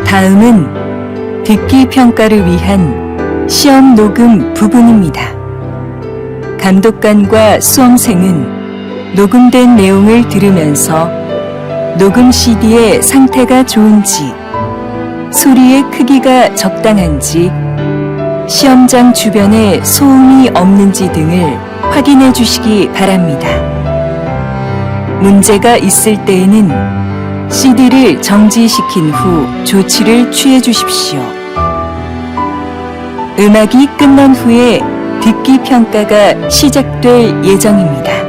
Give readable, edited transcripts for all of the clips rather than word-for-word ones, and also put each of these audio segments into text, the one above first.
다음은 듣기 평가를 위한 시험 녹음 부분입니다. 감독관과 수험생은 녹음된 내용을 들으면서 녹음 CD의 상태가 좋은지, 소리의 크기가 적당한지, 시험장 주변에 소음이 없는지 등을 확인해 주시기 바랍니다. 문제가 있을 때에는 CD를 정지시킨 후 조치를 취해 주십시오. 음악이 끝난 후에 듣기 평가가 시작될 예정입니다.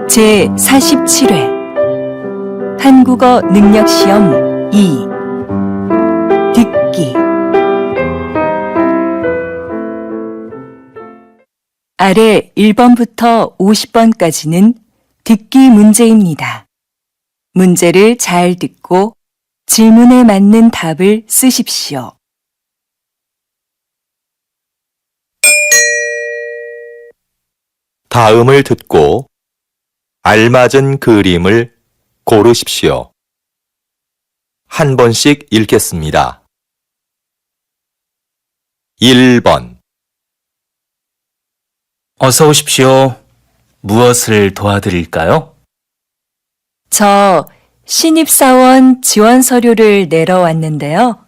제47회 한국어 능력시험 2 듣기. 아래 1번부터 50번까지는 듣기 문제입니다. 문제를 잘 듣고 질문에 맞는 답을 쓰십시오. 다음을 듣고 알맞은 그림을 고르십시오. 한 번씩 읽겠습니다. 1번 어서 오십시오. 무엇을 도와드릴까요? 저 신입사원 지원 서류를 내러 왔는데요.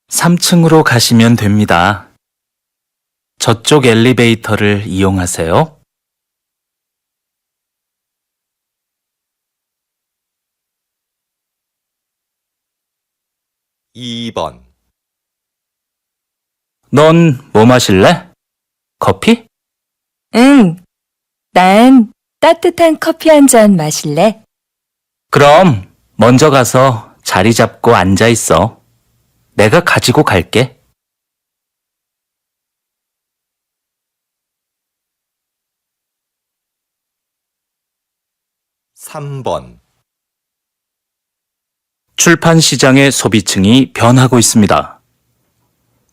3층으로 가시면 됩니다. 저쪽 엘리베이터를 이용하세요. 2번 넌 뭐 마실래? 커피? 응, 난 따뜻한 커피 한 잔 마실래? 그럼 먼저 가서 자리 잡고 앉아 있어. 내가 가지고 갈게. 3번 출판 시장의 소비층이 변하고 있습니다.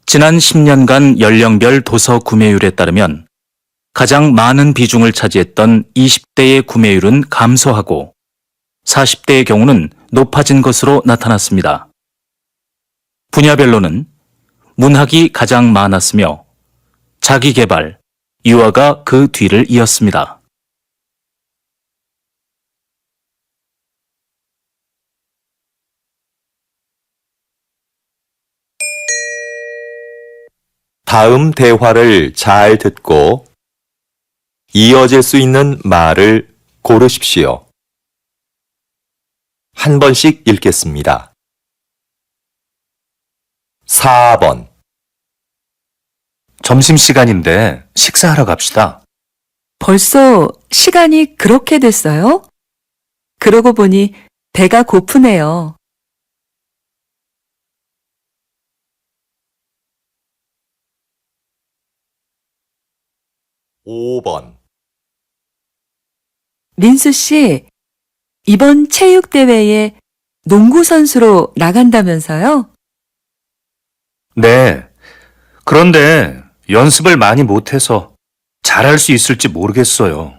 지난 10년간 연령별 도서 구매율에 따르면 가장 많은 비중을 차지했던 20대의 구매율은 감소하고 40대의 경우는 높아진 것으로 나타났습니다. 분야별로는 문학이 가장 많았으며 자기계발, 유아가 그 뒤를 이었습니다. 다음 대화를 잘 듣고 이어질 수 있는 말을 고르십시오. 한 번씩 읽겠습니다. 4번 점심시간인데 식사하러 갑시다. 벌써 시간이 그렇게 됐어요? 그러고 보니 배가 고프네요. 5번 민수 씨, 이번 체육대회에 농구 선수로 나간다면서요? 네. 그런데 연습을 많이 못해서 잘할 수 있을지 모르겠어요.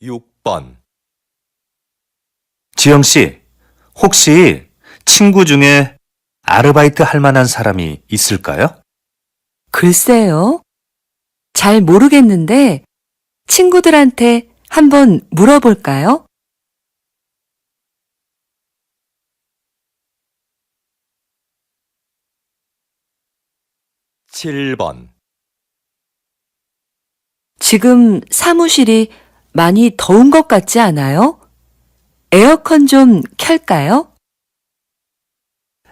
6번 지영 씨, 혹시 친구 중에 아르바이트 할 만한 사람이 있을까요? 글쎄요. 잘 잘 모르겠는데 친구들한테 한번 물어볼까요? 7번, 지금 사무실이 많이 더운 것 같지 않아요? 에어컨 좀 켤까요?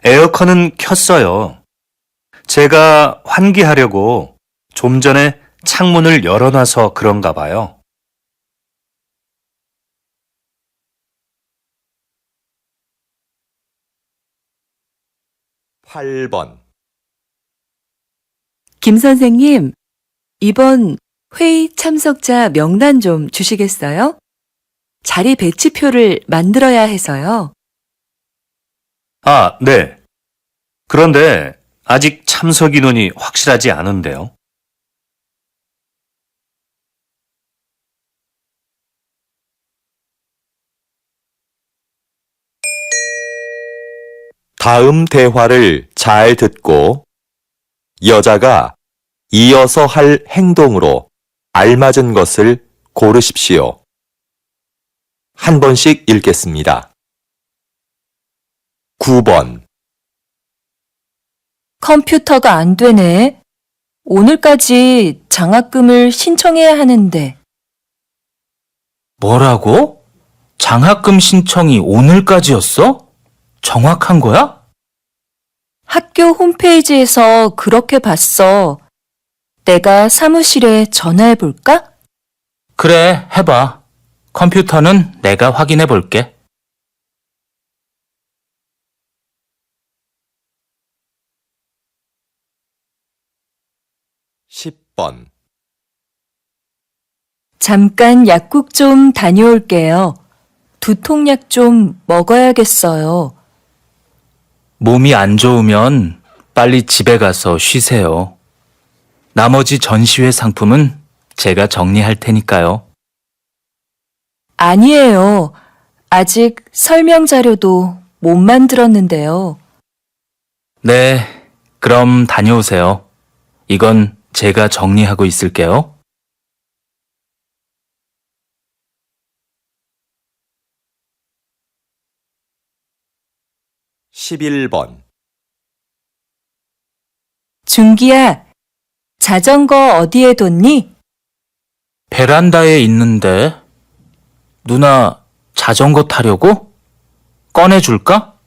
에어컨은 켰어요. 제가 환기하려고 좀 전에 창문을 열어놔서 그런가 봐요. 8번, 김 선생님, 이번 회의 참석자 명단 좀 주시겠어요? 자리 배치표를 만들어야 해서요. 아, 네. 그런데 아직 참석 인원이 확실하지 않은데요. 다음 대화를 잘 듣고 여자가 이어서 할 행동으로 알맞은 것을 고르십시오. 한 번씩 읽겠습니다. 9번, 컴퓨터가 안 되네. 오늘까지 장학금을 신청해야 하는데. 뭐라고? 장학금 신청이 오늘까지였어? 정확한 거야? 학교 홈페이지에서 그렇게 봤어. 내가 사무실에 전화해 볼까? 그래, 해봐. 컴퓨터는 내가 확인해 볼게. 10번, 잠깐 약국 좀 다녀올게요. 두통약 좀 먹어야겠어요. 몸이 안 좋으면 빨리 집에 가서 쉬세요. 나머지 전시회 상품은 제가 정리할 테니까요. 아니에요. 아직 설명 자료도 못 만들었는데요. 네, 그럼 다녀오세요. 이건 제가 정리하고 있을게요. 11번, 준기야, 자전거 어디에 뒀니? 베란다에 있는데, 누나 자전거 타려고? 꺼내줄까?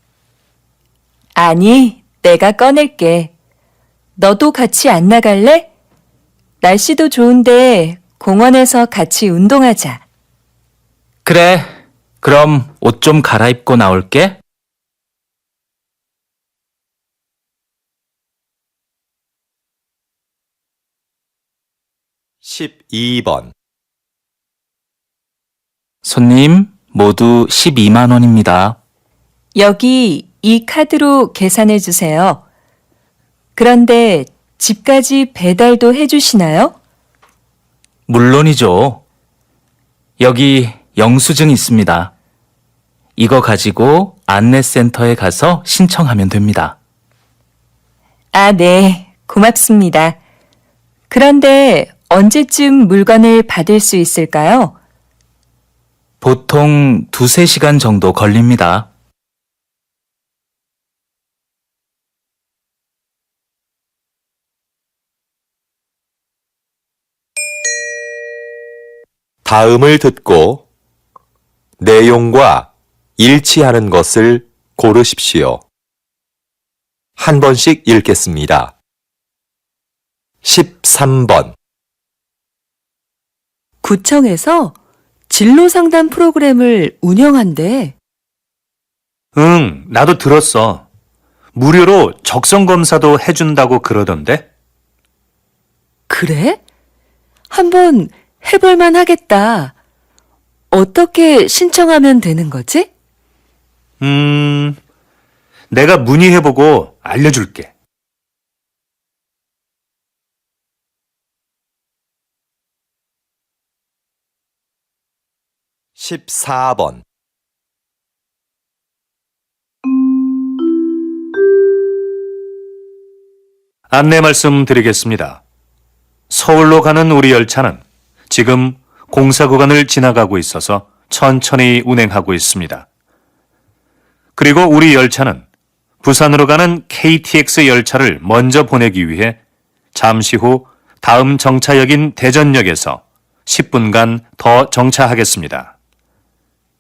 아니, 내가 꺼낼게. 너도 같이 안 나갈래? 날씨도 좋은데 공원에서 같이 운동하자. 그래, 그럼 옷 좀 갈아입고 나올게. 12번, 손님, 모두 12만 원입니다. 여기 이 카드로 계산해 주세요. 그런데 집까지 배달도 해 주시나요? 물론이죠. 여기 영수증 있습니다. 이거 가지고 안내센터에 가서 신청하면 됩니다. 아, 네. 고맙습니다. 그런데 언제쯤 물건을 받을 수 있을까요? 보통 2~3시간 정도 걸립니다. '다음을 듣고 내용과 일치하는 것을 고르십시오. 한 번씩 읽겠습니다. 13번, 구청에서 진로 상담 프로그램을 운영한대. 응, 나도 들었어. 무료로 적성 검사도 해준다고 그러던데? 그래? 한번 해볼만 하겠다. 어떻게 신청하면 되는 거지? 내가 문의해보고 알려줄게. 14번, 안내 말씀드리겠습니다. 서울로 가는 우리 열차는 지금 공사 구간을 지나가고 있어서 천천히 운행하고 있습니다. 그리고 우리 열차는 부산으로 가는 KTX 열차를 먼저 보내기 위해 잠시 후 다음 정차역인 대전역에서 10분간 더 정차하겠습니다.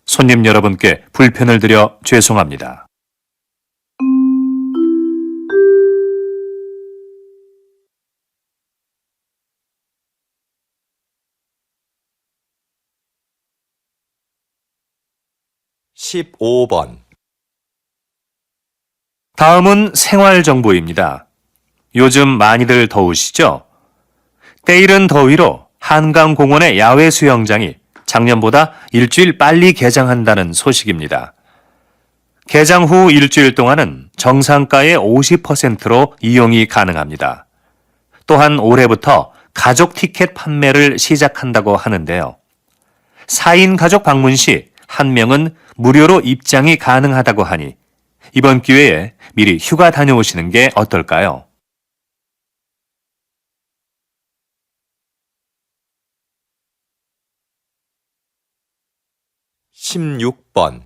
손님 여러분께 불편을 드려 죄송합니다. 십오 번 다음은 생활정보입니다. 요즘 많이들 더우시죠? 때이른 더위로 한강공원의 야외 수영장이 작년보다 일주일 빨리 개장한다는 소식입니다. 개장 후 일주일 동안은 정상가의 50%로 이용이 가능합니다. 또한 올해부터 가족 티켓 판매를 시작한다고 하는데요. 4인 가족 방문 시 1명은 무료로 입장이 가능하다고 하니 이번 기회에 미리 휴가 다녀오시는 게 어떨까요? 십육 번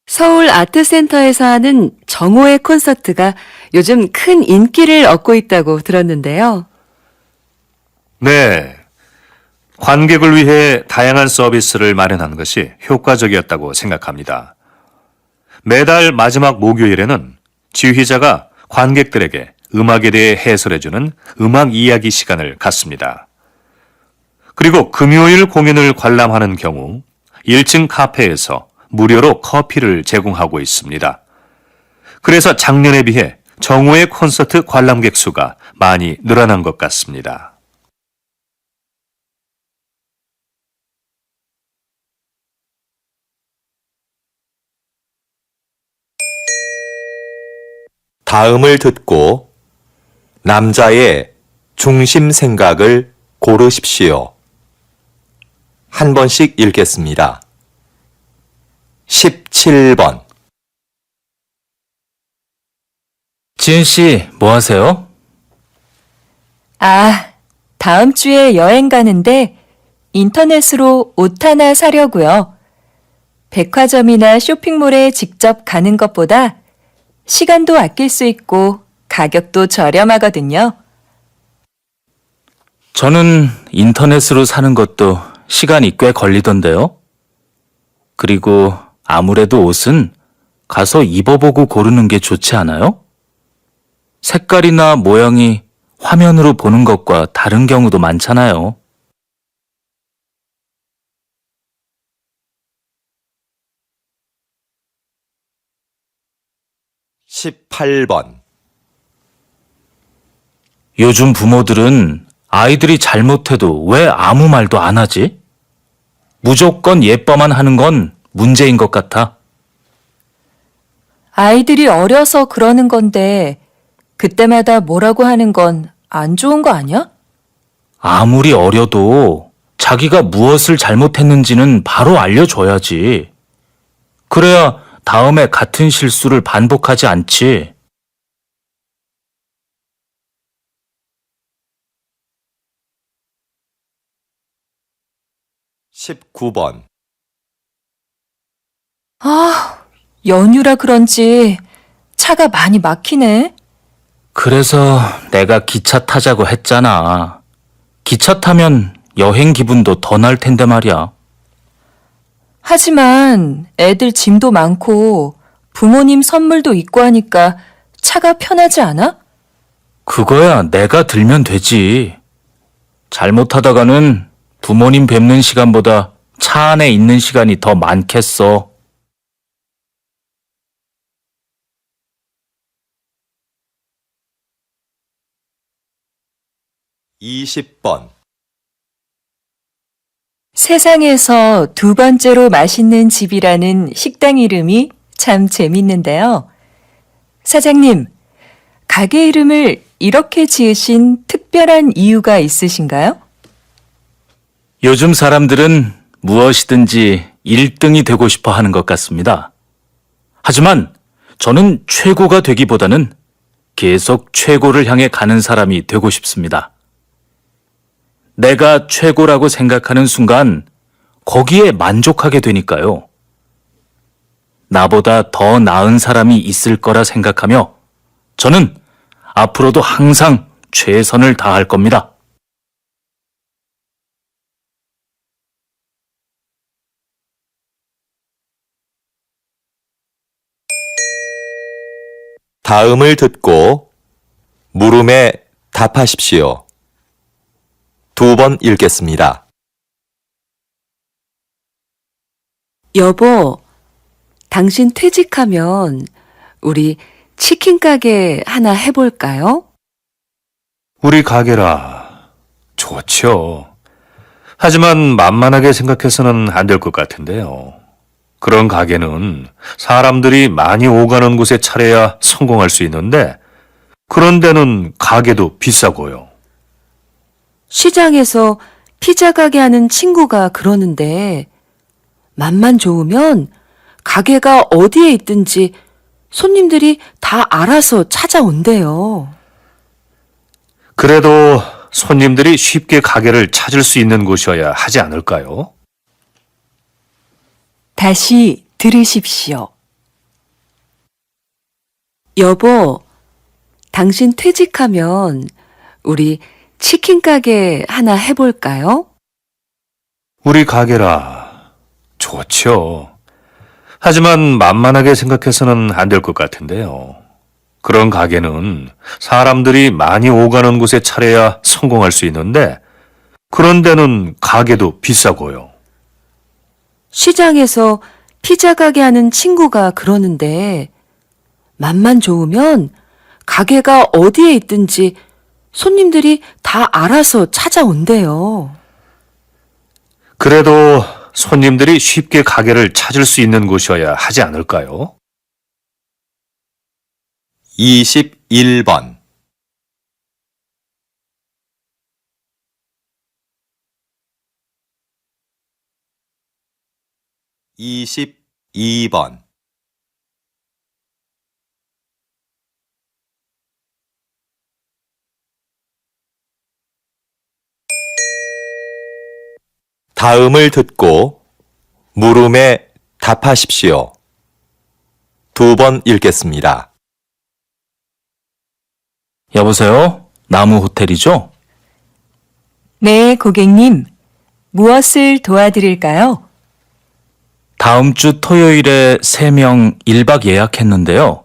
서울 아트센터에서 하는 정오의 콘서트가 요즘 큰 인기를 얻고 있다고 들었는데요. 네. 관객을 위해 다양한 서비스를 마련한 것이 효과적이었다고 생각합니다. 매달 마지막 목요일에는 지휘자가 관객들에게 음악에 대해 해설해주는 음악 이야기 시간을 갖습니다. 그리고 금요일 공연을 관람하는 경우 1층 카페에서 무료로 커피를 제공하고 있습니다. 그래서 작년에 비해 정오의 콘서트 관람객 수가 많이 늘어난 것 같습니다. 다음을 듣고 남자의 중심 생각을 고르십시오. 한 번씩 읽겠습니다. 17번 지은 씨, 뭐 하세요? 아, 다음 주에 여행 가는데 인터넷으로 옷 하나 사려고요. 백화점이나 쇼핑몰에 직접 가는 것보다 시간도 아낄 수 있고 가격도 저렴하거든요. 저는 인터넷으로 사는 것도 시간이 꽤 걸리던데요. 그리고 아무래도 옷은 가서 입어보고 고르는 게 좋지 않아요? 색깔이나 모양이 화면으로 보는 것과 다른 경우도 많잖아요. 십팔 번 요즘 부모들은 아이들이 잘못해도 왜 아무 말도 안 하지? 무조건 예뻐만 하는 건 문제인 것 같아. 아이들이 어려서 그러는 건데 그때마다 뭐라고 하는 건 안 좋은 거 아니야? 아무리 어려도 자기가 무엇을 잘못했는지는 바로 알려줘야지. 그래야 다음에 같은 실수를 반복하지 않지. 십구 번 아, 연휴라 그런지 차가 많이 막히네. 그래서 내가 기차 타자고 했잖아. 기차 타면 여행 기분도 더 날 텐데 말이야. 하지만 애들 짐도 많고 부모님 선물도 있고 하니까 차가 편하지 않아? 그거야 내가 들면 되지. 잘못하다가는 부모님 뵙는 시간보다 차 안에 있는 시간이 더 많겠어. 이십 번 세상에서 두 번째로 맛있는 집이라는 식당 이름이 참 재밌는데요. 사장님, 가게 이름을 이렇게 지으신 특별한 이유가 있으신가요? 요즘 사람들은 무엇이든지 1등이 되고 싶어 하는 것 같습니다. 하지만 저는 최고가 되기보다는 계속 최고를 향해 가는 사람이 되고 싶습니다. 내가 최고라고 생각하는 순간 거기에 만족하게 되니까요. 나보다 더 나은 사람이 있을 거라 생각하며 저는 앞으로도 항상 최선을 다할 겁니다. 다음을 듣고 물음에 답하십시오. 2번 읽겠습니다. 여보, 당신 퇴직하면 우리 치킨 가게 하나 해볼까요? 우리 가게라. 좋죠. 하지만 만만하게 생각해서는 안 될 것 같은데요. 그런 가게는 사람들이 많이 오가는 곳에 차려야 성공할 수 있는데, 그런 데는 가게도 비싸고요. 시장에서 피자 가게 하는 친구가 그러는데, 맛만 좋으면 가게가 어디에 있든지 손님들이 다 알아서 찾아온대요. 그래도 손님들이 쉽게 가게를 찾을 수 있는 곳이어야 하지 않을까요? 다시 들으십시오. 여보, 당신 퇴직하면 우리 치킨 가게 하나 해볼까요? 우리 가게라. 좋죠. 하지만 만만하게 생각해서는 안 될 것 같은데요. 그런 가게는 사람들이 많이 오가는 곳에 차려야 성공할 수 있는데, 그런 데는 가게도 비싸고요. 시장에서 피자 가게 하는 친구가 그러는데, 맛만 좋으면 가게가 어디에 있든지 손님들이 다 알아서 찾아온대요. 그래도 손님들이 쉽게 가게를 찾을 수 있는 곳이어야 하지 않을까요? 21번 22번 다음을 듣고 물음에 답하십시오. 2번 읽겠습니다. 여보세요? 나무 호텔이죠? 네, 고객님. 무엇을 도와드릴까요? 다음 주 토요일에 3명 1박 예약했는데요.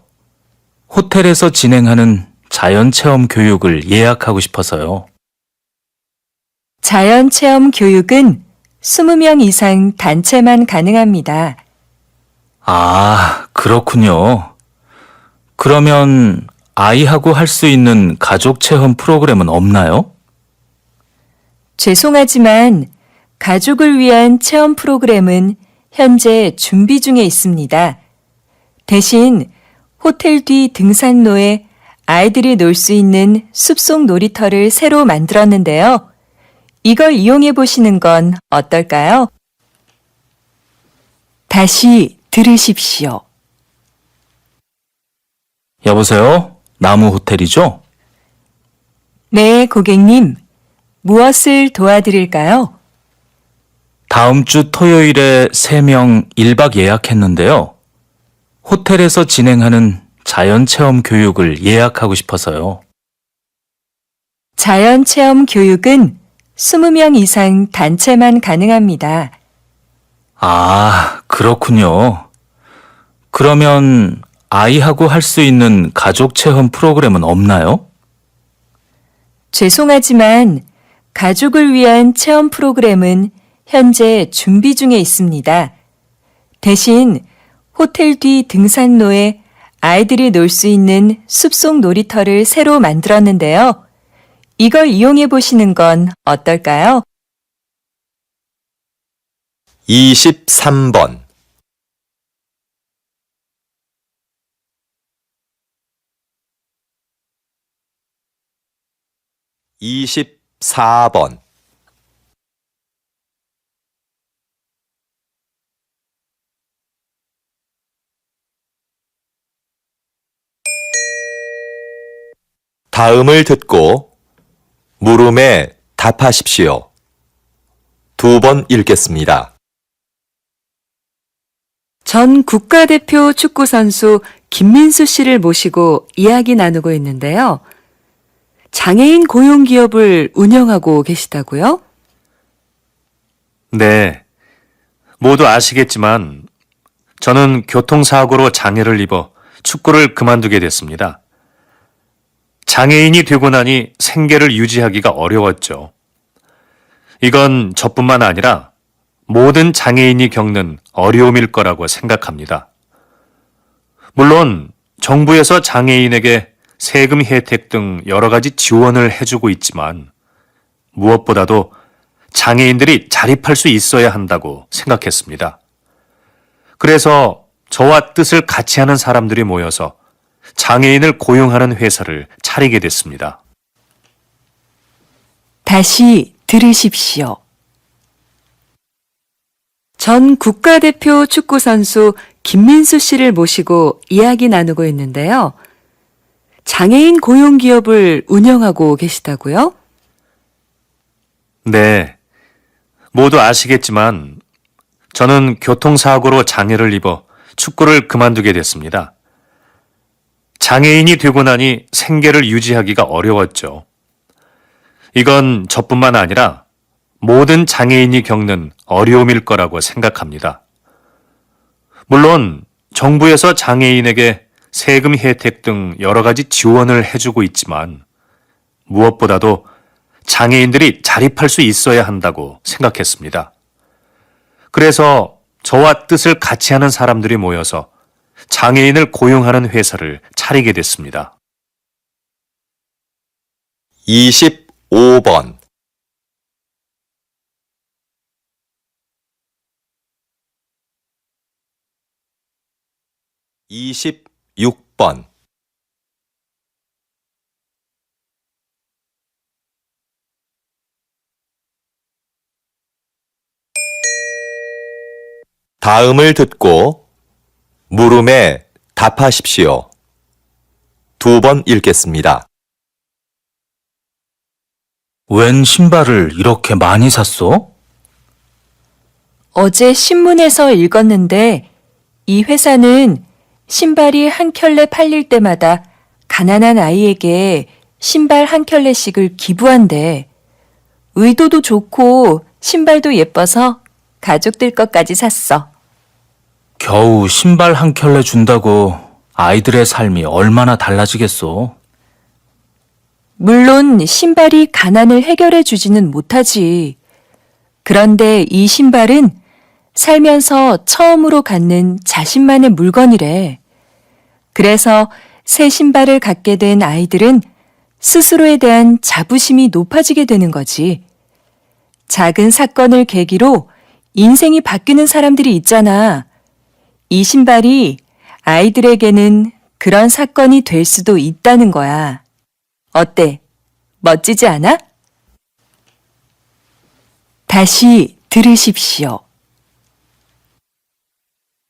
호텔에서 진행하는 자연체험 교육을 예약하고 싶어서요. 자연체험 교육은 20명 이상 단체만 가능합니다. 아, 그렇군요. 그러면 아이하고 할 수 있는 가족 체험 프로그램은 없나요? 죄송하지만 가족을 위한 체험 프로그램은 현재 준비 중에 있습니다. 대신 호텔 뒤 등산로에 아이들이 놀 수 있는 숲속 놀이터를 새로 만들었는데요. 이걸 이용해 보시는 건 어떨까요? 다시 들으십시오. 여보세요? 나무 호텔이죠? 네, 고객님. 무엇을 도와드릴까요? 다음 주 토요일에 3명 1박 예약했는데요. 호텔에서 진행하는 자연체험 교육을 예약하고 싶어서요. 자연체험 교육은 20명 이상 단체만 가능합니다. 아, 그렇군요. 그러면 아이하고 할 수 있는 가족 체험 프로그램은 없나요? 죄송하지만 가족을 위한 체험 프로그램은 현재 준비 중에 있습니다. 대신 호텔 뒤 등산로에 아이들이 놀 수 있는 숲속 놀이터를 새로 만들었는데요. 이걸 이용해 보시는 건 어떨까요? 23번 24번 다음을 듣고 물음에 답하십시오. 2번 읽겠습니다. 전 국가대표 축구선수 김민수 씨를 모시고 이야기 나누고 있는데요. 장애인 고용기업을 운영하고 계시다고요? 네. 모두 아시겠지만 저는 교통사고로 장애를 입어 축구를 그만두게 됐습니다. 장애인이 되고 나니 생계를 유지하기가 어려웠죠. 이건 저뿐만 아니라 모든 장애인이 겪는 어려움일 거라고 생각합니다. 물론 정부에서 장애인에게 세금 혜택 등 여러 가지 지원을 해주고 있지만 무엇보다도 장애인들이 자립할 수 있어야 한다고 생각했습니다. 그래서 저와 뜻을 같이 하는 사람들이 모여서 장애인을 고용하는 회사를 차리게 됐습니다. 다시 들으십시오. 전 국가대표 축구선수 김민수 씨를 모시고 이야기 나누고 있는데요. 장애인 고용기업을 운영하고 계시다고요? 네. 모두 아시겠지만 저는 교통사고로 장애를 입어 축구를 그만두게 됐습니다. 장애인이 되고 나니 생계를 유지하기가 어려웠죠. 이건 저뿐만 아니라 모든 장애인이 겪는 어려움일 거라고 생각합니다. 물론 정부에서 장애인에게 세금 혜택 등 여러 가지 지원을 해주고 있지만 무엇보다도 장애인들이 자립할 수 있어야 한다고 생각했습니다. 그래서 저와 뜻을 같이 하는 사람들이 모여서 장애인을 고용하는 회사를 차리게 됐습니다. 25번 26번 다음을 듣고 물음에 답하십시오. 2번 읽겠습니다. 웬 신발을 이렇게 많이 샀어? 어제 신문에서 읽었는데 이 회사는 신발이 한 켤레 팔릴 때마다 가난한 아이에게 신발 한 켤레씩을 기부한대. 의도도 좋고 신발도 예뻐서 가족들 것까지 샀어. 겨우 신발 한 켤레 준다고 아이들의 삶이 얼마나 달라지겠어. 물론 신발이 가난을 해결해 주지는 못하지. 그런데 이 신발은 살면서 처음으로 갖는 자신만의 물건이래. 그래서 새 신발을 갖게 된 아이들은 스스로에 대한 자부심이 높아지게 되는 거지. 작은 사건을 계기로 인생이 바뀌는 사람들이 있잖아. 이 신발이 아이들에게는 그런 사건이 될 수도 있다는 거야. 어때? 멋지지 않아? 다시 들으십시오.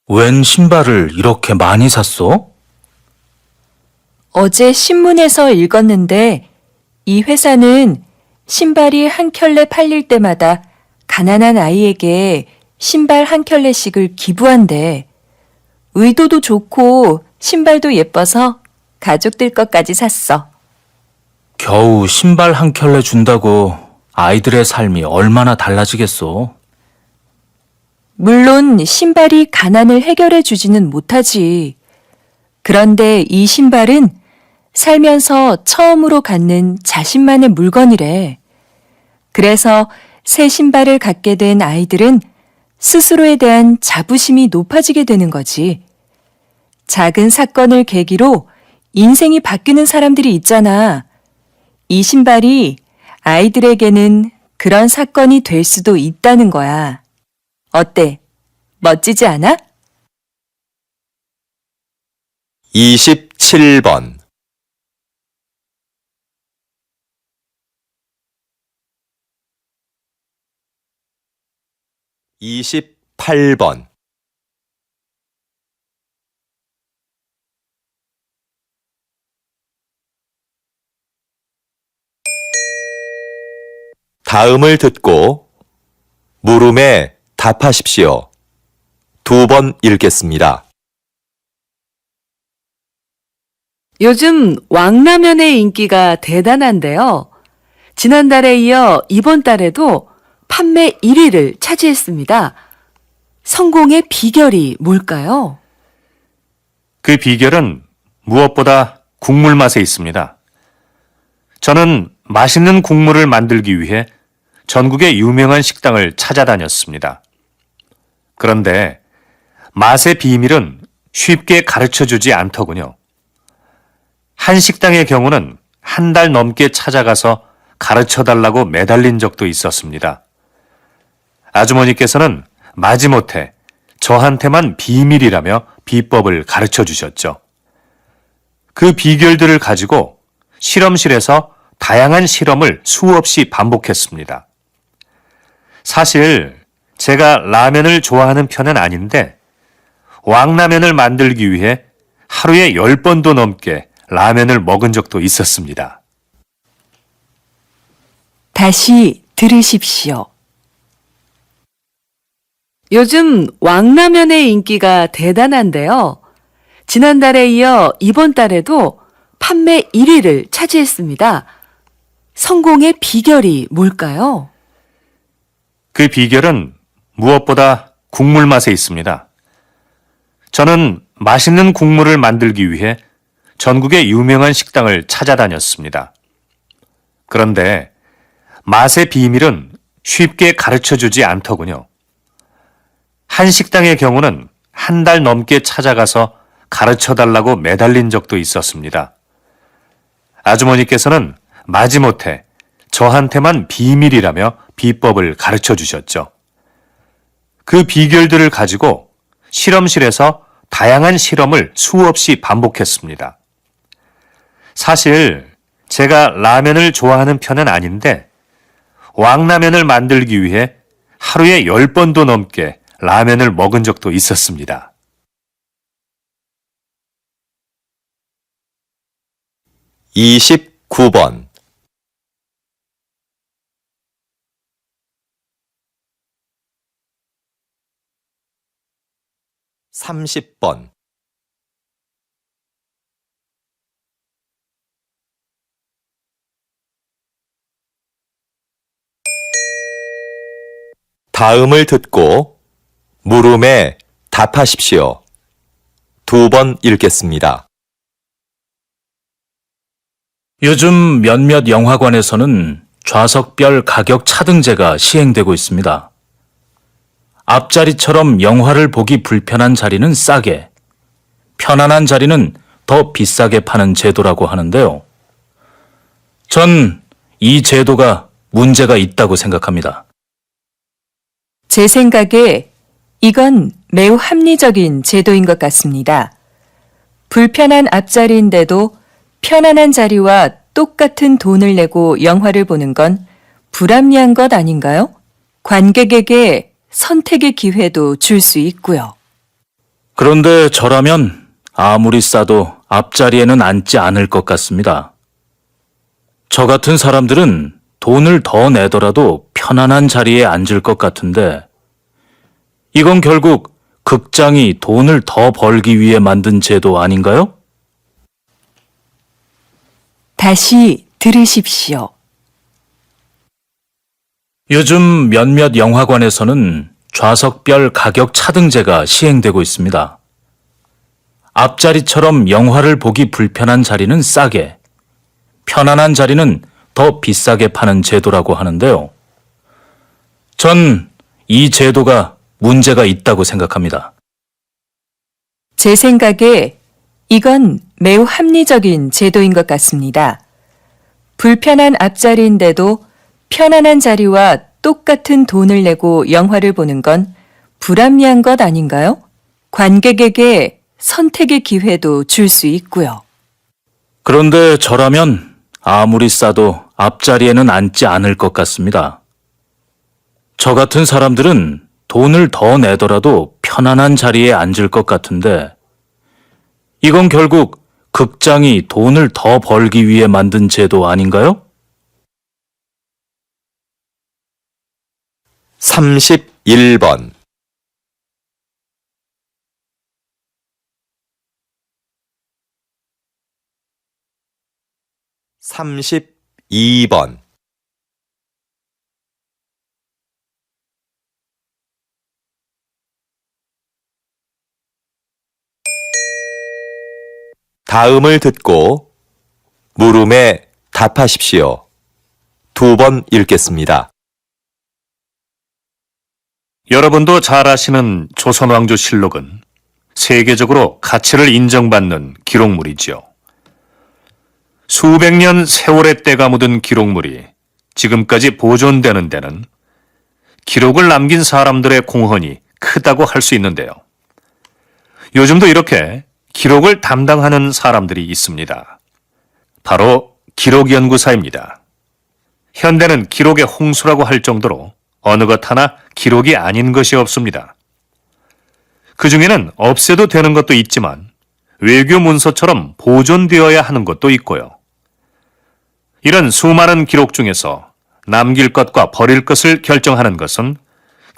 웬 신발을 이렇게 많이 샀어? 어제 신문에서 읽었는데 이 회사는 신발이 한 켤레 팔릴 때마다 가난한 아이에게 신발 한 켤레씩을 기부한대. 의도도 좋고 신발도 예뻐서 가족들 것까지 샀어. 겨우 신발 한 켤레 준다고 아이들의 삶이 얼마나 달라지겠어. 물론 신발이 가난을 해결해 주지는 못하지. 그런데 이 신발은 살면서 처음으로 갖는 자신만의 물건이래. 그래서 새 신발을 갖게 된 아이들은 스스로에 대한 자부심이 높아지게 되는 거지. 작은 사건을 계기로 인생이 바뀌는 사람들이 있잖아. 이 신발이 아이들에게는 그런 사건이 될 수도 있다는 거야. 어때? 멋지지 않아? 27번 28번 다음을 듣고 물음에 답하십시오. 2번 읽겠습니다. 요즘 왕라면의 인기가 대단한데요. 지난달에 이어 이번 달에도 판매 1위를 차지했습니다. 성공의 비결이 뭘까요? 그 비결은 무엇보다 국물 맛에 있습니다. 저는 맛있는 국물을 만들기 위해 전국의 유명한 식당을 찾아다녔습니다. 그런데 맛의 비밀은 쉽게 가르쳐주지 않더군요. 한 식당의 경우는 한 달 넘게 찾아가서 가르쳐달라고 매달린 적도 있었습니다. 아주머니께서는 마지못해 저한테만 비밀이라며 비법을 가르쳐 주셨죠. 그 비결들을 가지고 실험실에서 다양한 실험을 수없이 반복했습니다. 사실 제가 라면을 좋아하는 편은 아닌데 왕라면을 만들기 위해 하루에 10번도 넘게 라면을 먹은 적도 있었습니다. 다시 들으십시오. 요즘 왕라면의 인기가 대단한데요. 지난달에 이어 이번 달에도 판매 1위를 차지했습니다. 성공의 비결이 뭘까요? 그 비결은 무엇보다 국물 맛에 있습니다. 저는 맛있는 국물을 만들기 위해 전국의 유명한 식당을 찾아다녔습니다. 그런데 맛의 비밀은 쉽게 가르쳐주지 않더군요. 한 식당의 경우는 한 달 넘게 찾아가서 가르쳐달라고 매달린 적도 있었습니다. 아주머니께서는 마지못해 저한테만 비밀이라며 비법을 가르쳐 주셨죠. 그 비결들을 가지고 실험실에서 다양한 실험을 수없이 반복했습니다. 사실 제가 라면을 좋아하는 편은 아닌데 왕라면을 만들기 위해 하루에 10번도 넘게 라면을 먹은 적도 있었습니다. 29번 30번 다음을 듣고 물음에 답하십시오. 2번 읽겠습니다. 요즘 몇몇 영화관에서는 좌석별 가격 차등제가 시행되고 있습니다. 앞자리처럼 영화를 보기 불편한 자리는 싸게, 편안한 자리는 더 비싸게 파는 제도라고 하는데요. 전 이 제도가 문제가 있다고 생각합니다. 제 생각에 이건 매우 합리적인 제도인 것 같습니다. 불편한 앞자리인데도 편안한 자리와 똑같은 돈을 내고 영화를 보는 건 불합리한 것 아닌가요? 관객에게 선택의 기회도 줄 수 있고요. 그런데 저라면 아무리 싸도 앞자리에는 앉지 않을 것 같습니다. 저 같은 사람들은 돈을 더 내더라도 편안한 자리에 앉을 것 같은데 이건 결국 극장이 돈을 더 벌기 위해 만든 제도 아닌가요? 다시 들으십시오. 요즘 몇몇 영화관에서는 좌석별 가격 차등제가 시행되고 있습니다. 앞자리처럼 영화를 보기 불편한 자리는 싸게, 편안한 자리는 더 비싸게 파는 제도라고 하는데요. 전 이 제도가 문제가 있다고 생각합니다. 제 생각에 이건 매우 합리적인 제도인 것 같습니다. 불편한 앞자리인데도 편안한 자리와 똑같은 돈을 내고 영화를 보는 건 불합리한 것 아닌가요? 관객에게 선택의 기회도 줄 수 있고요. 그런데 저라면 아무리 싸도 앞자리에는 앉지 않을 것 같습니다. 저 같은 사람들은 돈을 더 내더라도 편안한 자리에 앉을 것 같은데 이건 결국 극장이 돈을 더 벌기 위해 만든 제도 아닌가요? 31번, 32번, 다음을 듣고 물음에 답하십시오. 2번 읽겠습니다. 여러분도 잘 아시는 조선왕조실록은 세계적으로 가치를 인정받는 기록물이지요. 수백 년 세월의 때가 묻은 기록물이 지금까지 보존되는 데는 기록을 남긴 사람들의 공헌이 크다고 할 수 있는데요. 요즘도 이렇게 기록을 담당하는 사람들이 있습니다. 바로 기록연구사입니다. 현대는 기록의 홍수라고 할 정도로 어느 것 하나 기록이 아닌 것이 없습니다. 그 중에는 없애도 되는 것도 있지만 외교 문서처럼 보존되어야 하는 것도 있고요. 이런 수많은 기록 중에서 남길 것과 버릴 것을 결정하는 것은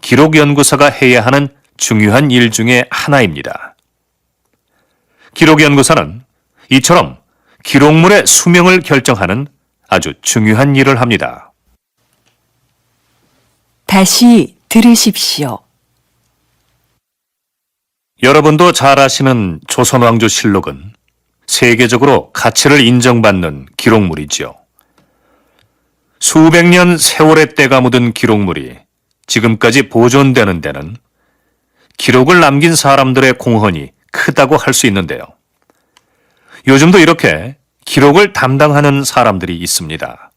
기록연구사가 해야 하는 중요한 일 중에 하나입니다. 기록연구사는 이처럼 기록물의 수명을 결정하는 아주 중요한 일을 합니다. 다시 들으십시오. 여러분도 잘 아시는 조선왕조실록은 세계적으로 가치를 인정받는 기록물이지요. 수백 년 세월의 때가 묻은 기록물이 지금까지 보존되는 데는 기록을 남긴 사람들의 공헌이 크다고 할 수 있는데요. 요즘도 이렇게 기록을 담당하는 사람들이 있습니다.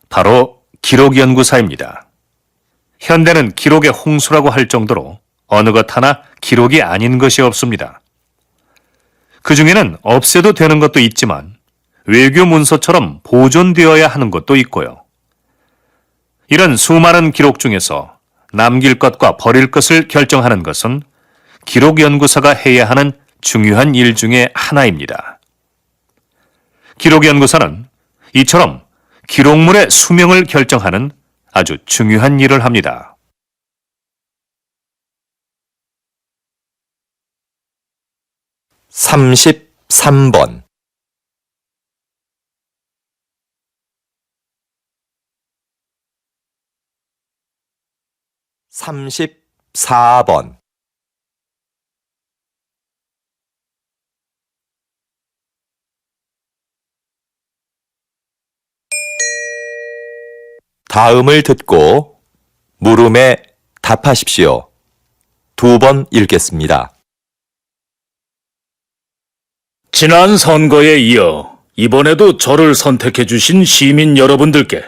바로 기록연구사입니다. 현대는 기록의 홍수라고 할 정도로 어느 것 하나 기록이 아닌 것이 없습니다. 그 중에는 없애도 되는 것도 있지만 외교 문서처럼 보존되어야 하는 것도 있고요. 이런 수많은 기록 중에서 남길 것과 버릴 것을 결정하는 것은 기록연구사가 해야 하는 중요한 일 중에 하나입니다. 기록연구사는 이처럼 기록물의 수명을 결정하는 아주 중요한 일을 합니다. (33번) 34번, 다음을 듣고 물음에 답하십시오. 2번 읽겠습니다. 지난 선거에 이어 이번에도 저를 선택해 주신 시민 여러분들께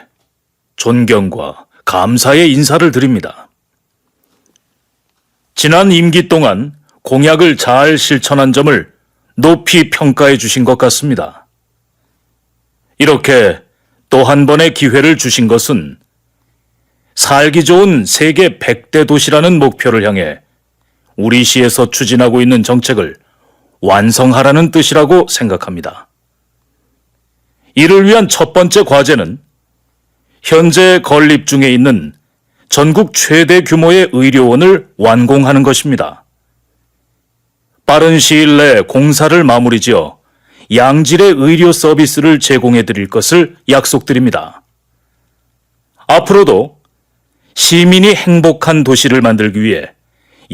존경과 감사의 인사를 드립니다. 지난 임기 동안 공약을 잘 실천한 점을 높이 평가해 주신 것 같습니다. 이렇게 또 한 번의 기회를 주신 것은 살기 좋은 세계 100대 도시라는 목표를 향해 우리 시에서 추진하고 있는 정책을 완성하라는 뜻이라고 생각합니다. 이를 위한 첫 번째 과제는 현재 건립 중에 있는 전국 최대 규모의 의료원을 완공하는 것입니다. 빠른 시일 내 공사를 마무리 지어 양질의 의료 서비스를 제공해 드릴 것을 약속드립니다. 앞으로도 시민이 행복한 도시를 만들기 위해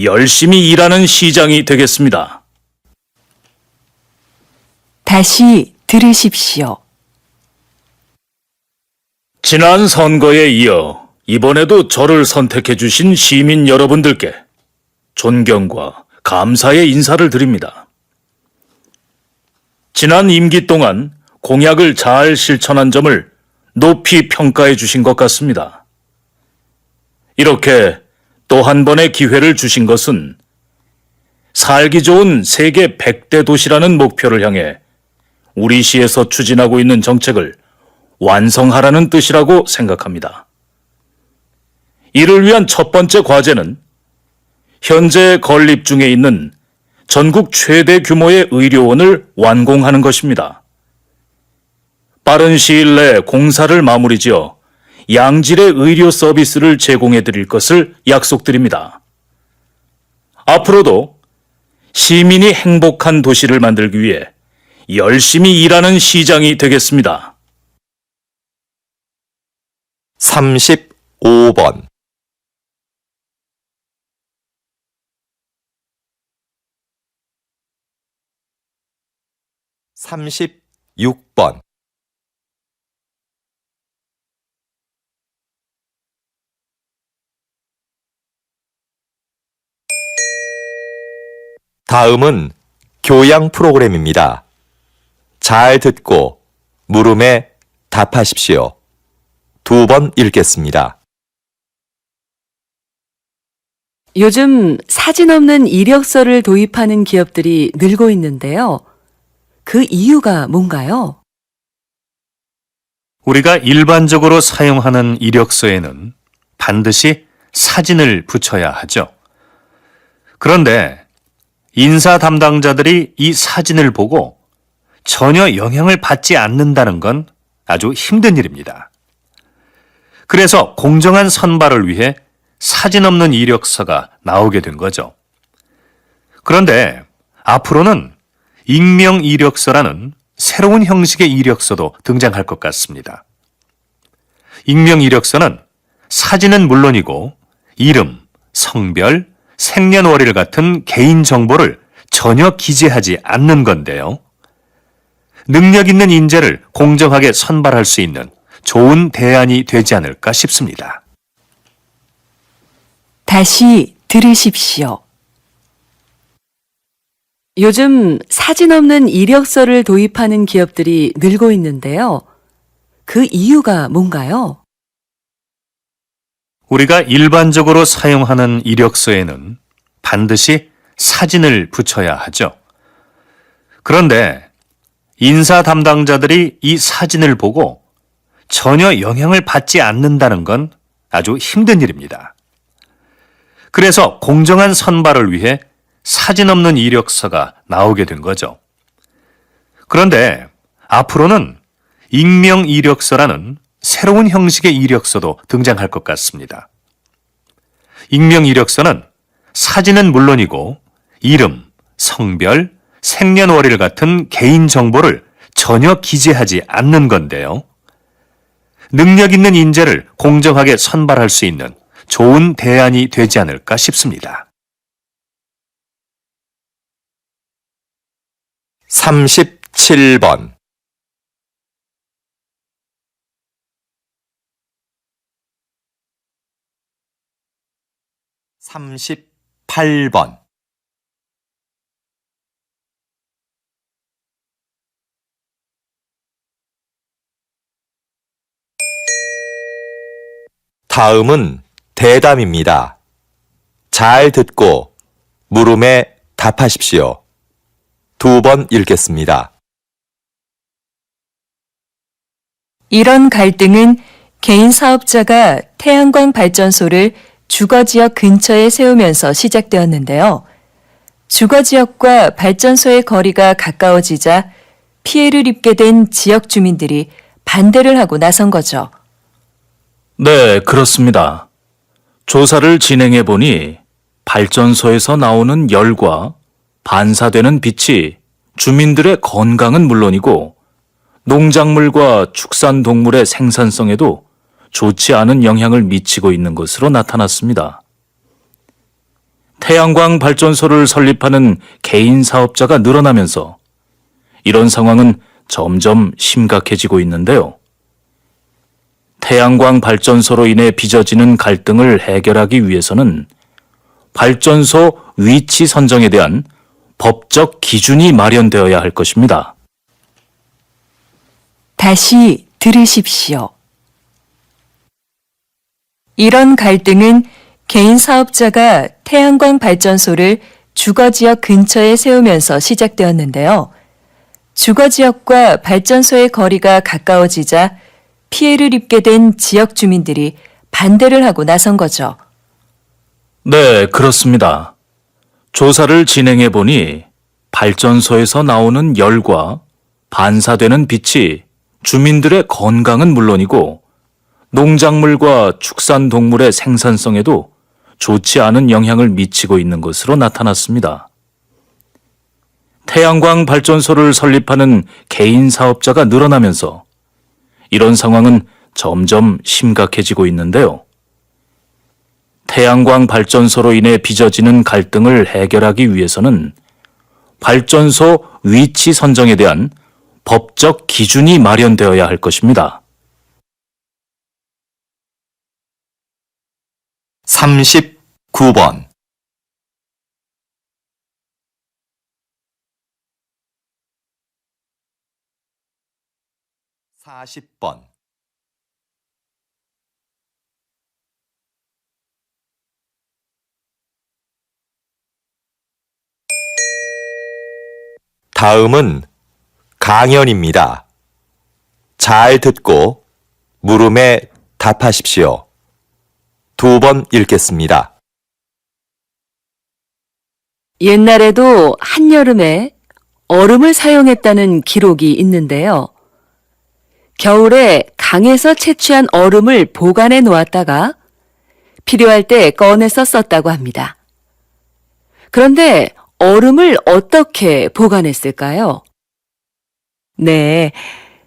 열심히 일하는 시장이 되겠습니다. 다시 들으십시오. 지난 선거에 이어 이번에도 저를 선택해 주신 시민 여러분들께 존경과 감사의 인사를 드립니다. 지난 임기 동안 공약을 잘 실천한 점을 높이 평가해 주신 것 같습니다. 이렇게 또 한 번의 기회를 주신 것은 살기 좋은 세계 100대 도시라는 목표를 향해 우리 시에서 추진하고 있는 정책을 완성하라는 뜻이라고 생각합니다. 이를 위한 첫 번째 과제는 현재 건립 중에 있는 전국 최대 규모의 의료원을 완공하는 것입니다. 빠른 시일 내 공사를 마무리 지어 양질의 의료 서비스를 제공해 드릴 것을 약속드립니다. 앞으로도 시민이 행복한 도시를 만들기 위해 열심히 일하는 시장이 되겠습니다. 35번 36번 다음은 교양 프로그램입니다. 잘 듣고 물음에 답하십시오. 2번 읽겠습니다. 요즘 사진 없는 이력서를 도입하는 기업들이 늘고 있는데요. 그 이유가 뭔가요? 우리가 일반적으로 사용하는 이력서에는 반드시 사진을 붙여야 하죠. 그런데 인사 담당자들이 이 사진을 보고 전혀 영향을 받지 않는다는 건 아주 힘든 일입니다. 그래서 공정한 선발을 위해 사진 없는 이력서가 나오게 된 거죠. 그런데 앞으로는 익명 이력서라는 새로운 형식의 이력서도 등장할 것 같습니다. 익명 이력서는 사진은 물론이고 이름, 성별, 생년월일 같은 개인 정보를 전혀 기재하지 않는 건데요. 능력 있는 인재를 공정하게 선발할 수 있는 좋은 대안이 되지 않을까 싶습니다. 다시 들으십시오. 요즘 사진 없는 이력서를 도입하는 기업들이 늘고 있는데요. 그 이유가 뭔가요? 우리가 일반적으로 사용하는 이력서에는 반드시 사진을 붙여야 하죠. 그런데 인사 담당자들이 이 사진을 보고 전혀 영향을 받지 않는다는 건 아주 힘든 일입니다. 그래서 공정한 선발을 위해 사진 없는 이력서가 나오게 된 거죠. 그런데 앞으로는 익명 이력서라는 새로운 형식의 이력서도 등장할 것 같습니다. 익명 이력서는 사진은 물론이고 이름, 성별, 생년월일 같은 개인 정보를 전혀 기재하지 않는 건데요. 능력 있는 인재를 공정하게 선발할 수 있는 좋은 대안이 되지 않을까 싶습니다. 37번 38번 다음은 대담입니다. 잘 듣고 물음에 답하십시오. 2번 읽겠습니다. 이런 갈등은 개인 사업자가 태양광 발전소를 주거지역 근처에 세우면서 시작되었는데요. 주거지역과 발전소의 거리가 가까워지자 피해를 입게 된 지역 주민들이 반대를 하고 나선 거죠. 네, 그렇습니다. 조사를 진행해 보니 발전소에서 나오는 열과 반사되는 빛이 주민들의 건강은 물론이고 농작물과 축산동물의 생산성에도 좋지 않은 영향을 미치고 있는 것으로 나타났습니다. 태양광 발전소를 설립하는 개인 사업자가 늘어나면서 이런 상황은 점점 심각해지고 있는데요. 태양광 발전소로 인해 빚어지는 갈등을 해결하기 위해서는 발전소 위치 선정에 대한 법적 기준이 마련되어야 할 것입니다. 다시 들으십시오. 이런 갈등은 개인 사업자가 태양광 발전소를 주거지역 근처에 세우면서 시작되었는데요. 주거지역과 발전소의 거리가 가까워지자 피해를 입게 된 지역 주민들이 반대를 하고 나선 거죠. 네, 그렇습니다. 조사를 진행해 보니 발전소에서 나오는 열과 반사되는 빛이 주민들의 건강은 물론이고 농작물과 축산동물의 생산성에도 좋지 않은 영향을 미치고 있는 것으로 나타났습니다. 태양광 발전소를 설립하는 개인 사업자가 늘어나면서 이런 상황은 점점 심각해지고 있는데요. 태양광 발전소로 인해 빚어지는 갈등을 해결하기 위해서는 발전소 위치 선정에 대한 법적 기준이 마련되어야 할 것입니다. 39번 40번 다음은 강연입니다. 잘 듣고 물음에 답하십시오. 2번 읽겠습니다. 옛날에도 한여름에 얼음을 사용했다는 기록이 있는데요. 겨울에 강에서 채취한 얼음을 보관해 놓았다가 필요할 때 꺼내서 썼다고 합니다. 그런데 얼음을 어떻게 보관했을까요? 네,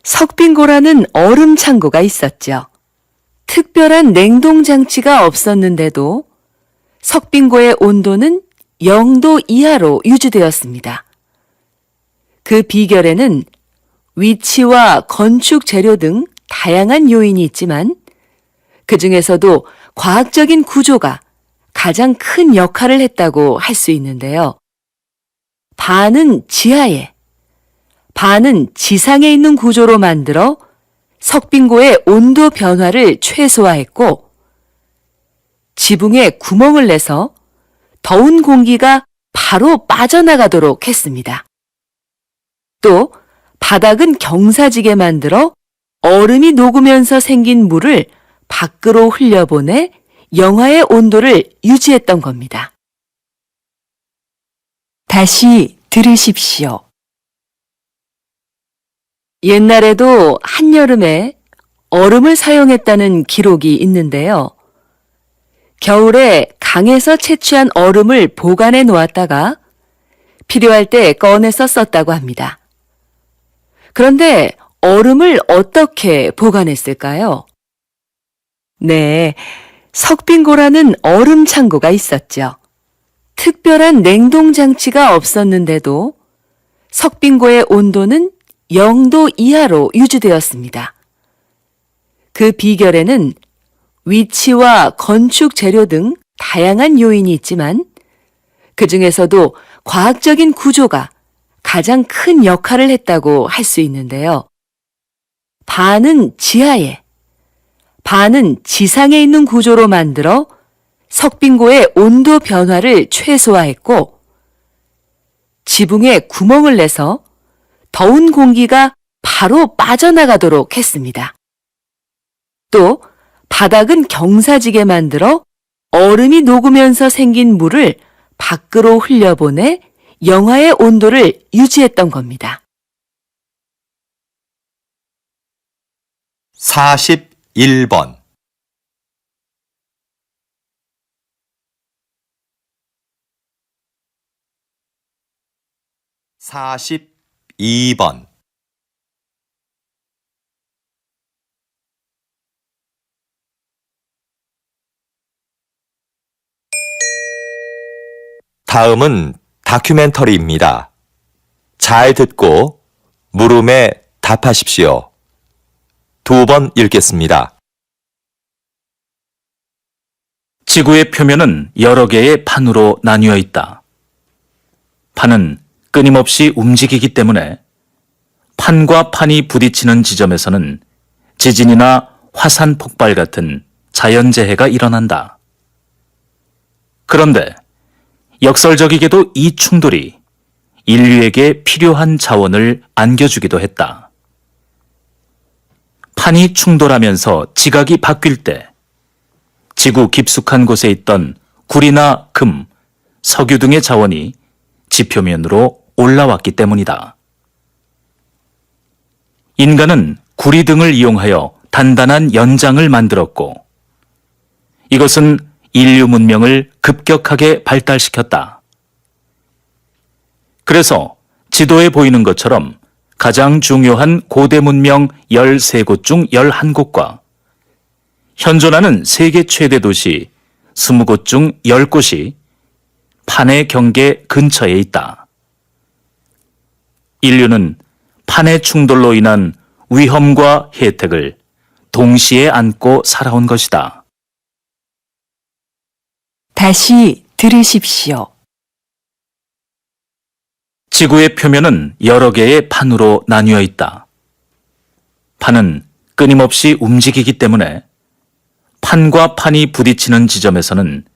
석빙고라는 얼음 창고가 있었죠. 특별한 냉동 장치가 없었는데도 석빙고의 온도는 0도 이하로 유지되었습니다. 그 비결에는 위치와 건축 재료 등 다양한 요인이 있지만 그 중에서도 과학적인 구조가 가장 큰 역할을 했다고 할 수 있는데요. 반은 지하에, 반은 지상에 있는 구조로 만들어 석빙고의 온도 변화를 최소화했고 지붕에 구멍을 내서 더운 공기가 바로 빠져나가도록 했습니다. 또 바닥은 경사지게 만들어 얼음이 녹으면서 생긴 물을 밖으로 흘려보내 영하의 온도를 유지했던 겁니다. 다시 들으십시오. 옛날에도 한여름에 얼음을 사용했다는 기록이 있는데요. 겨울에 강에서 채취한 얼음을 보관해 놓았다가 필요할 때 꺼내서 썼다고 합니다. 그런데 얼음을 어떻게 보관했을까요? 네, 석빙고라는 얼음 창고가 있었죠. 특별한 냉동 장치가 없었는데도 석빙고의 온도는 0도 이하로 유지되었습니다. 그 비결에는 위치와 건축 재료 등 다양한 요인이 있지만 그 중에서도 과학적인 구조가 가장 큰 역할을 했다고 할 수 있는데요. 반은 지하에, 반은 지상에 있는 구조로 만들어 석빙고의 온도 변화를 최소화했고 지붕에 구멍을 내서 더운 공기가 바로 빠져나가도록 했습니다. 또 바닥은 경사지게 만들어 얼음이 녹으면서 생긴 물을 밖으로 흘려보내 영하의 온도를 유지했던 겁니다. 41번 42번 다음은 다큐멘터리입니다. 잘 듣고 물음에 답하십시오. 2번 읽겠습니다. 지구의 표면은 여러 개의 판으로 나뉘어 있다. 판은 끊임없이 움직이기 때문에 판과 판이 부딪히는 지점에서는 지진이나 화산 폭발 같은 자연재해가 일어난다. 그런데 역설적이게도 이 충돌이 인류에게 필요한 자원을 안겨주기도 했다. 판이 충돌하면서 지각이 바뀔 때 지구 깊숙한 곳에 있던 구리나 금, 석유 등의 자원이 지표면으로 올라왔기 때문이다. 인간은 구리 등을 이용하여 단단한 연장을 만들었고, 이것은 인류 문명을 급격하게 발달시켰다. 그래서 지도에 보이는 것처럼 가장 중요한 고대 문명 13곳 중 11곳과 현존하는 세계 최대 도시 20곳 중 10곳이 판의 경계 근처에 있다. 인류는 판의 충돌로 인한 위험과 혜택을 동시에 안고 살아온 것이다. 다시 들으십시오. 지구의 표면은 여러 개의 판으로 나뉘어 있다. 판은 끊임없이 움직이기 때문에 판과 판이 부딪히는 지점에서는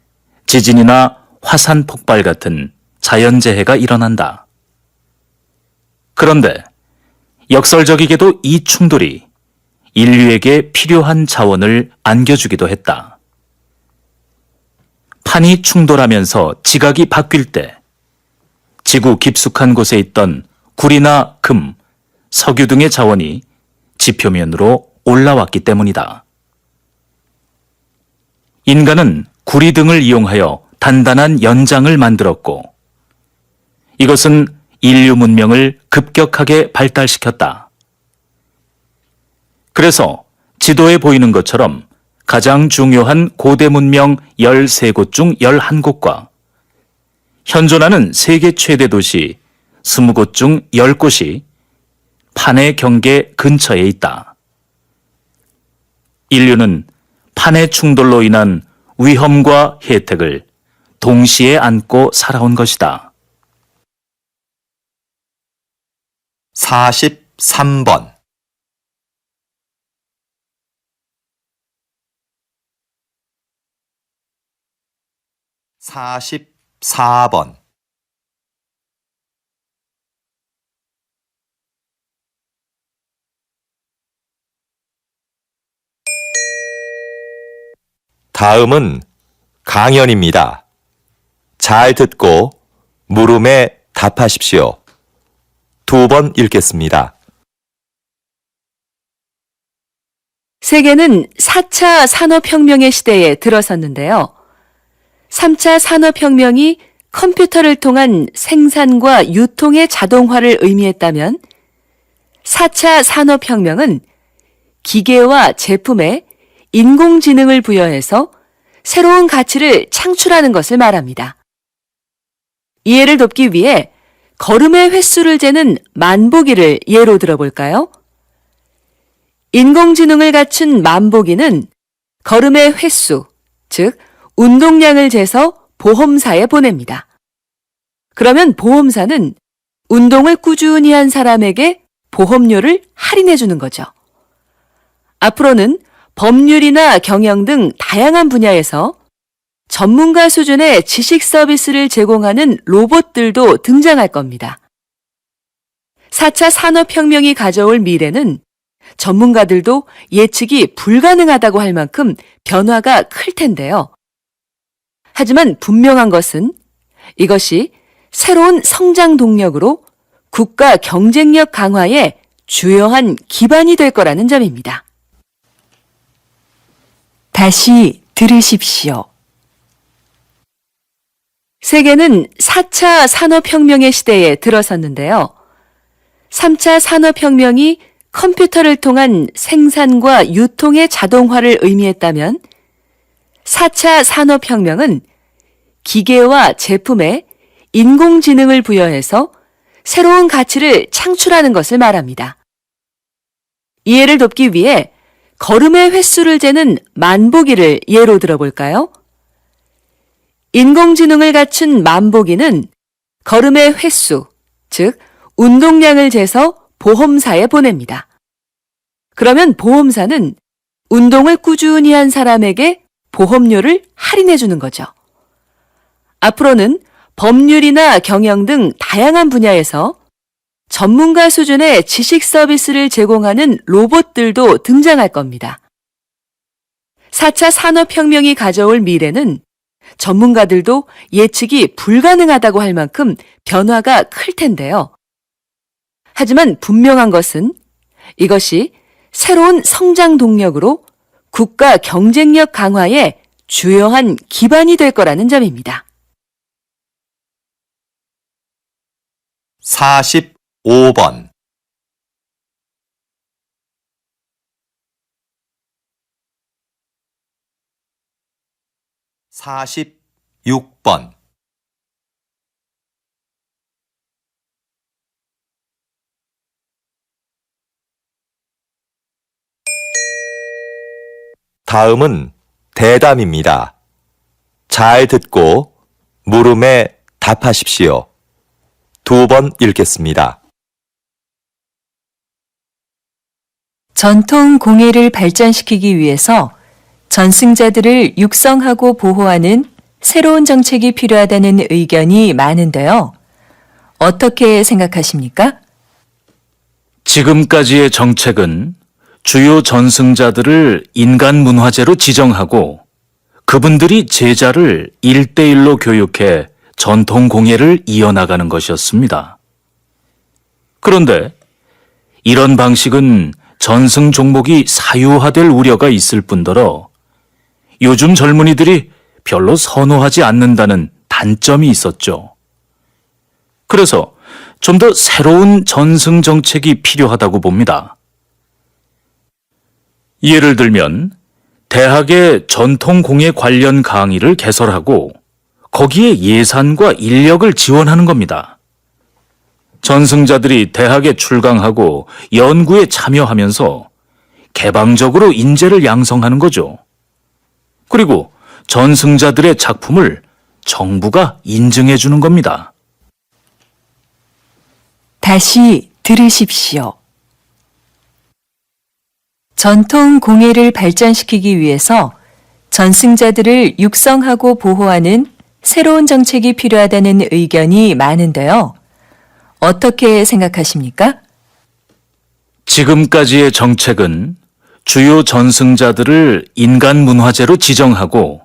지진이나 화산 폭발 같은 자연재해가 일어난다. 그런데 역설적이게도 이 충돌이 인류에게 필요한 자원을 안겨주기도 했다. 판이 충돌하면서 지각이 바뀔 때 지구 깊숙한 곳에 있던 구리나 금, 석유 등의 자원이 지표면으로 올라왔기 때문이다. 인간은 구리 등을 이용하여 단단한 연장을 만들었고, 이것은 인류 문명을 급격하게 발달시켰다. 그래서 지도에 보이는 것처럼 가장 중요한 고대 문명 13곳 중 11곳과 현존하는 세계 최대 도시 20곳 중 10곳이 판의 경계 근처에 있다. 인류는 판의 충돌로 인한 위험과 혜택을 동시에 안고 살아온 것이다. 43번 44번 다음은 강연입니다. 잘 듣고 물음에 답하십시오. 2번 읽겠습니다. 세계는 4차 산업혁명의 시대에 들어섰는데요. 3차 산업혁명이 컴퓨터를 통한 생산과 유통의 자동화를 의미했다면 4차 산업혁명은 기계와 제품에 인공지능을 부여해서 새로운 가치를 창출하는 것을 말합니다. 이해를 돕기 위해 걸음의 횟수를 재는 만보기를 예로 들어볼까요? 인공지능을 갖춘 만보기는 걸음의 횟수, 즉 운동량을 재서 보험사에 보냅니다. 그러면 보험사는 운동을 꾸준히 한 사람에게 보험료를 할인해 주는 거죠. 앞으로는 법률이나 경영 등 다양한 분야에서 전문가 수준의 지식 서비스를 제공하는 로봇들도 등장할 겁니다. 4차 산업혁명이 가져올 미래는 전문가들도 예측이 불가능하다고 할 만큼 변화가 클 텐데요. 하지만 분명한 것은 이것이 새로운 성장 동력으로 국가 경쟁력 강화에 주요한 기반이 될 거라는 점입니다. 다시 들으십시오. 세계는 4차 산업혁명의 시대에 들어섰는데요. 3차 산업혁명이 컴퓨터를 통한 생산과 유통의 자동화를 의미했다면 4차 산업혁명은 기계와 제품에 인공지능을 부여해서 새로운 가치를 창출하는 것을 말합니다. 이해를 돕기 위해 걸음의 횟수를 재는 만보기를 예로 들어볼까요? 인공지능을 갖춘 만보기는 걸음의 횟수, 즉 운동량을 재서 보험사에 보냅니다. 그러면 보험사는 운동을 꾸준히 한 사람에게 보험료를 할인해 주는 거죠. 앞으로는 법률이나 경영 등 다양한 분야에서 전문가 수준의 지식 서비스를 제공하는 로봇들도 등장할 겁니다. 4차 산업혁명이 가져올 미래는 전문가들도 예측이 불가능하다고 할 만큼 변화가 클 텐데요. 하지만 분명한 것은 이것이 새로운 성장 동력으로 국가 경쟁력 강화에 주요한 기반이 될 거라는 점입니다. 45번 46번 '다음은 대담입니다. 잘 듣고 물음에 답하십시오. 2번 읽겠습니다. 전통 공예를 발전시키기 위해서 전승자들을 육성하고 보호하는 새로운 정책이 필요하다는 의견이 많은데요. 어떻게 생각하십니까? 지금까지의 정책은 주요 전승자들을 인간 문화재로 지정하고 그분들이 제자를 1대1로 교육해 전통 공예를 이어나가는 것이었습니다. 그런데 이런 방식은 전승 종목이 사유화될 우려가 있을 뿐더러 요즘 젊은이들이 별로 선호하지 않는다는 단점이 있었죠. 그래서 좀 더 새로운 전승 정책이 필요하다고 봅니다. 예를 들면 대학의 전통 공예 관련 강의를 개설하고 거기에 예산과 인력을 지원하는 겁니다. 전승자들이 대학에 출강하고 연구에 참여하면서 개방적으로 인재를 양성하는 거죠. 그리고 전승자들의 작품을 정부가 인증해 주는 겁니다. 다시 들으십시오. 전통 공예를 발전시키기 위해서 전승자들을 육성하고 보호하는 새로운 정책이 필요하다는 의견이 많은데요. 어떻게 생각하십니까? 지금까지의 정책은 주요 전승자들을 인간 문화재로 지정하고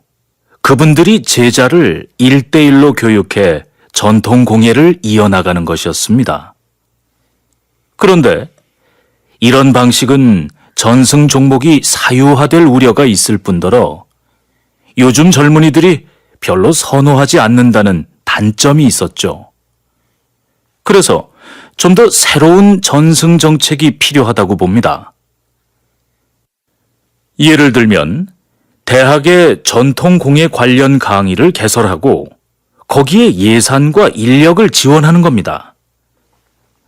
그분들이 제자를 1대1로 교육해 전통 공예를 이어나가는 것이었습니다. 그런데 이런 방식은 전승 종목이 사유화될 우려가 있을 뿐더러 요즘 젊은이들이 별로 선호하지 않는다는 단점이 있었죠. 그래서 좀 더 새로운 전승 정책이 필요하다고 봅니다. 예를 들면 대학의 전통 공예 관련 강의를 개설하고 거기에 예산과 인력을 지원하는 겁니다.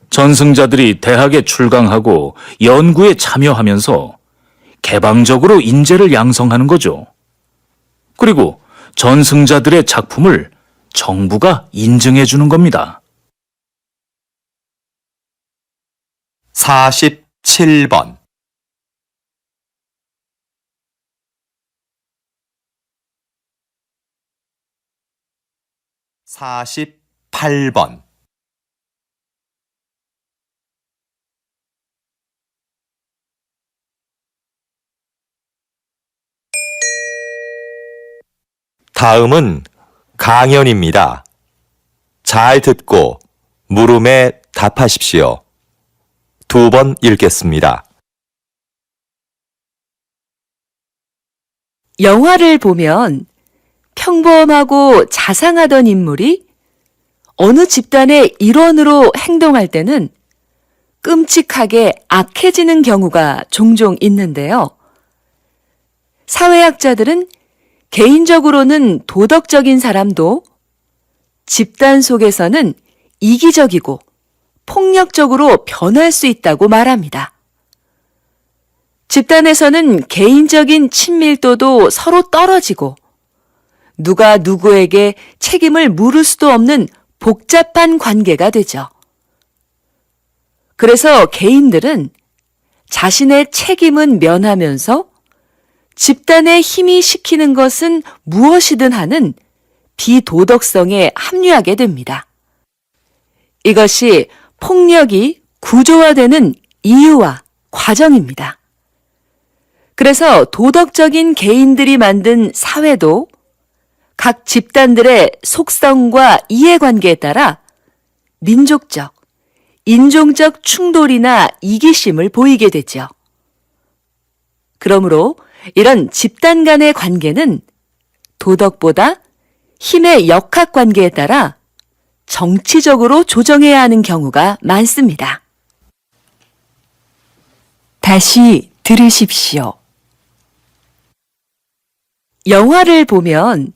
전승자들이 대학에 출강하고 연구에 참여하면서 개방적으로 인재를 양성하는 거죠. 그리고 전승자들의 작품을 정부가 인증해 주는 겁니다. 47번 48번 '다음은 강연입니다. 잘 듣고 물음에 답하십시오. 2번 읽겠습니다. 영화를 보면 평범하고 자상하던 인물이 어느 집단의 일원으로 행동할 때는 끔찍하게 악해지는 경우가 종종 있는데요. 사회학자들은 개인적으로는 도덕적인 사람도 집단 속에서는 이기적이고 폭력적으로 변할 수 있다고 말합니다. 집단에서는 개인적인 친밀도도 서로 떨어지고 누가 누구에게 책임을 물을 수도 없는 복잡한 관계가 되죠. 그래서 개인들은 자신의 책임은 면하면서 집단의 힘이 시키는 것은 무엇이든 하는 비도덕성에 합류하게 됩니다. 이것이 폭력이 구조화되는 이유와 과정입니다. 그래서 도덕적인 개인들이 만든 사회도 각 집단들의 속성과 이해관계에 따라 민족적, 인종적 충돌이나 이기심을 보이게 되죠. 그러므로 이런 집단 간의 관계는 도덕보다 힘의 역학 관계에 따라 정치적으로 조정해야 하는 경우가 많습니다. 다시 들으십시오. 영화를 보면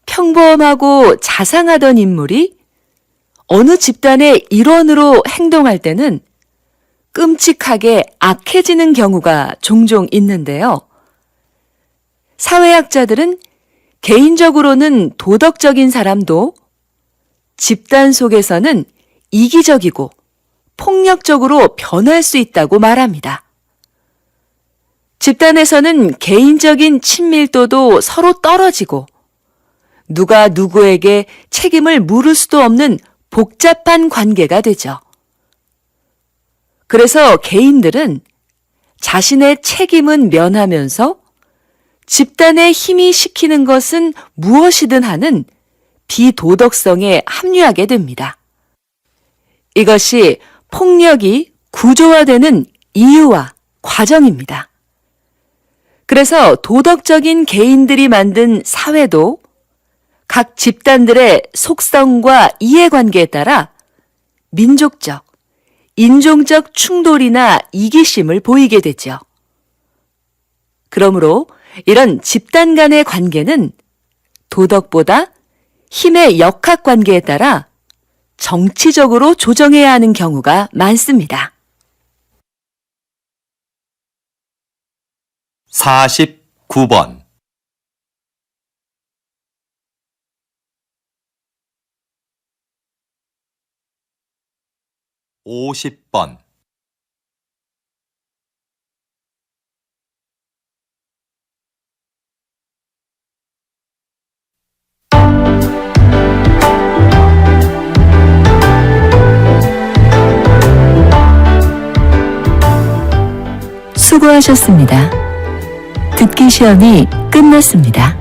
평범하고 자상하던 인물이 어느 집단의 일원으로 행동할 때는 끔찍하게 악해지는 경우가 종종 있는데요. 사회학자들은 개인적으로는 도덕적인 사람도 집단 속에서는 이기적이고 폭력적으로 변할 수 있다고 말합니다. 집단에서는 개인적인 친밀도도 서로 떨어지고 누가 누구에게 책임을 물을 수도 없는 복잡한 관계가 되죠. 그래서 개인들은 자신의 책임은 면하면서 집단의 힘이 시키는 것은 무엇이든 하는 비도덕성에 합류하게 됩니다. 이것이 폭력이 구조화되는 이유와 과정입니다. 그래서 도덕적인 개인들이 만든 사회도 각 집단들의 속성과 이해관계에 따라 민족적, 인종적 충돌이나 이기심을 보이게 되죠. 그러므로 이런 집단 간의 관계는 도덕보다 힘의 역학 관계에 따라 정치적으로 조정해야 하는 경우가 많습니다. 49번 50번 수고하셨습니다. 듣기 시험이 끝났습니다.